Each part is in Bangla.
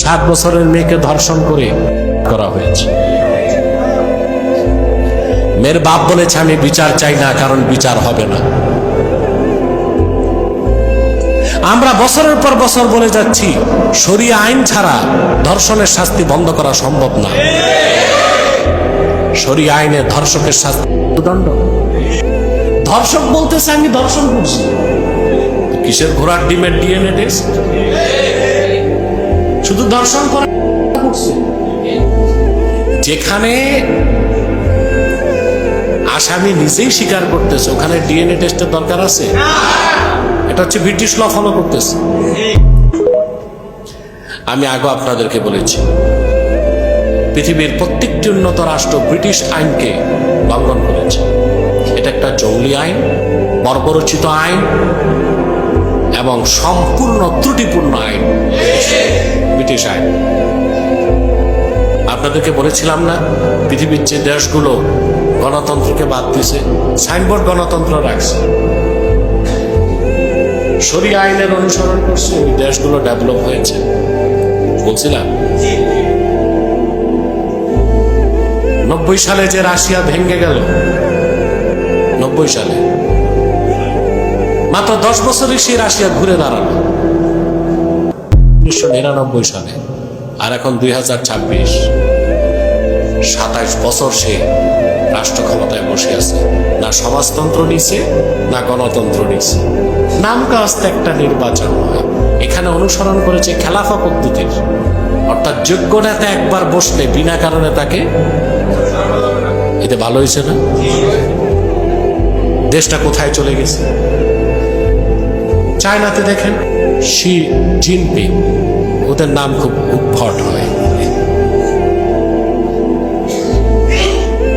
7 বছরের মেয়েকে ধর্ষণ করে করা হয়েছে। মেয়ের বাপ বলেছে আমি বিচার চাই না, কারণ বিচার হবে না। আমরা বছরের পর বছর বলে যাচ্ছি শরিয়া আইন ছাড়া ধর্ষণের শাস্তি বন্ধ করা সম্ভব না। শরিয়া আইনে ধর্ষকের শাস্তি দণ্ড। ধর্ষক বলতেছে আমি ধর্ষণ করছি, কিসের ঘোড়ার ডিমের ডিএনএ টেস্ট? শুধু ধর্ষণ করে যেখানে আসামি নিজেই স্বীকার করতেছে ওখানে ডিএনএ টেস্টের দরকার আছে? এটা হচ্ছে ব্রিটিশ ল ফলো করতেছে। আমি আগে আপনাদেরকে বলেছি পৃথিবীর প্রত্যেকটি উন্নত রাষ্ট্র ব্রিটিশ আইনকে লঙ্ঘন করেছে। এটা একটা জঙ্গলি আইন, বর্বরচিত আইন এবং সম্পূর্ণ ত্রুটিপূর্ণ আইন, ব্রিটিশ আইন। আপনাদেরকে বলেছিলাম না পৃথিবীর যে দেশগুলো গণতন্ত্রকে বাদ দিছে, সাইনবোর্ড গণতন্ত্র রাখছে, শরিয়া আইনের অনুসরণ করছে, ওই দেশগুলো ডেভেলপ হয়েছে। বলছিলাম 90 সালে যে রাশিয়া ভেঙে গেল, 90 সালে মাত্র 10 বছরে সেই রাশিয়া ঘুরে দাঁড়ালো 1999 সালে। আর এখন 2026, 27 বছর সে রাষ্ট্র ক্ষমতায় বসে আছে। না সমাজতন্ত্র নিছে, না গণতন্ত্র নিছে, নাম কাস্তে একটা নির্বাচন হয়। এখানে অনুসরণ করেছে খেলাফা পদ্ধতির, অর্থাৎ যোগ্য নেতা একবার বসলে বিনা কারণে তাকে। এতে ভালো হয়েছে না? দেশটা কোথায় চলে গেছে? চায়নাতে দেখেন শি জিনপিং, ওদের নাম খুব উদ্ভট হয়।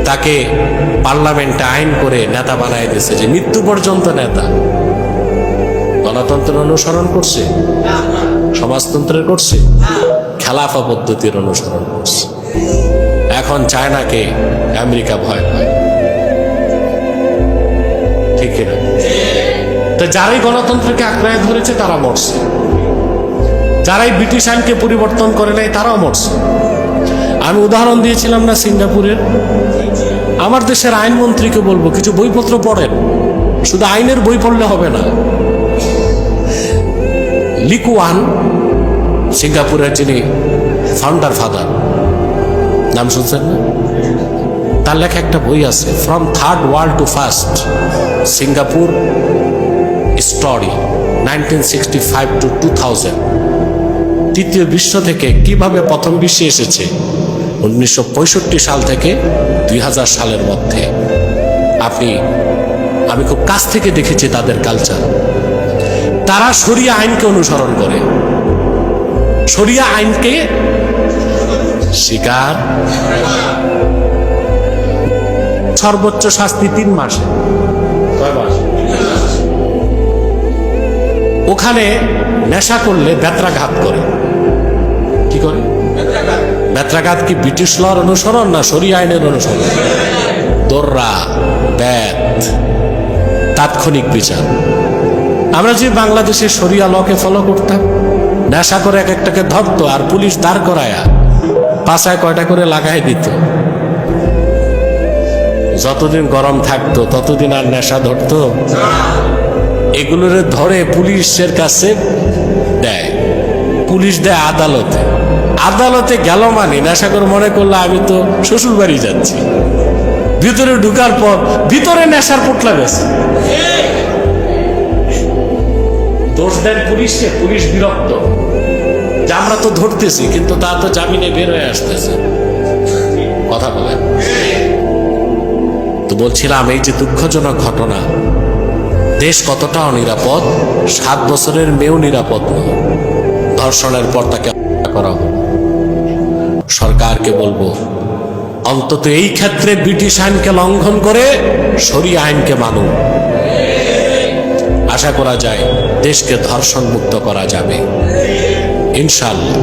তাকে পার্লামেন্টে আইন করে নেতা বানায় দিয়েছে, যে মৃত্যু পর্যন্ত নেতা। গণতন্ত্রের অনুসরণ করছে, সমাজতন্ত্রের করছে, খেলাফা পদ্ধতির অনুসরণ করছে। এখন চায়নাকে আমেরিকা ভয় পায়, ঠিক না? তো যারাই গণতন্ত্রকে আঁকড়ায় ধরেছে তারা মরছে, যারাই ব্রিটিশ আইনকে পরিবর্তন করে নাই তারাও মরছে। আমি উদাহরণ দিয়েছিলাম না সিঙ্গাপুরের। আমার দেশের আইনমন্ত্রীকে বলবো কিছু বইপত্র পড়েন, শুধু আইনের বই পড়লে হবে না। লি কুয়ান, সিঙ্গাপুরের যিনি ফাউন্ডার ফাদার, নাম শুনছেন না? তার লেখা একটা বই আছে, from third world to first, Singapore story 1965 to 2000। তৃতীয় বিশ্ব থেকে কিভাবে প্রথম বিশ্বে এসেছে 1965 সাল থেকে 2000 সালের মধ্যে। আমি খুব কাছ থেকে দেখেছি তাদের কালচার। তারা শরিয়া আইনকে অনুসরণ করে, শরিয়া আইনকে স্বীকার। সর্বোচ্চ শাস্তি 3 মাসে। ওখানে নেশা করলে বেত্রাঘাত করে। কি করে? বেত্রাঘাত কি ব্রিটিশ লর অনুসরণ না শরিয়া আইনের অনুসরণ? দোররা, বেত, তাৎক্ষণিক বিচার। আমরা যে বাংলাদেশের শরিয়া লকে ফলো করতাম, নেশা করে এক একটাকে ধরতো আর পুলিশ দাঁড় করায়া পাছায় কয়টা করে লাগাই দিত। যতদিন গরম থাকতো ততদিন আর নেশা ধরতো? এগুলোরে ধরে পুলিশের কাছে দেয়, পুলিশ দেয় আদালতে। আদালতে গেল মানে নেশা করে মনে করলে আমি তো শ্বশুর বাড়ি যাচ্ছি। ভিতরে ঢুকার পর ভিতরে নেশার পোটলা গেছে, দোষ দেন পুলিশকে। পুলিশ বিরক্ত যে আমরা তো ধরতেছি কিন্তু তা তো জামিনে বের হয়ে আসতেছে। কথা বলেন তো। বলছিলাম এই যে দুঃখজনক ঘটনা, দেশ কতটা অনিরাপদ। 7 বছরের মেয়েও নিরাপদ নয়। ধর্ষণের পর তাকে হত্যা করা হলো। সরকারকে বলবো অন্তত এই ক্ষেত্রে ব্রিটিশ আইনকে লঙ্ঘন করে শরিয়া আইনকে মানুন। আশা করা যায় দেশকে ধর্ষণ মুক্ত করা যাবে ইনশাআল্লাহ।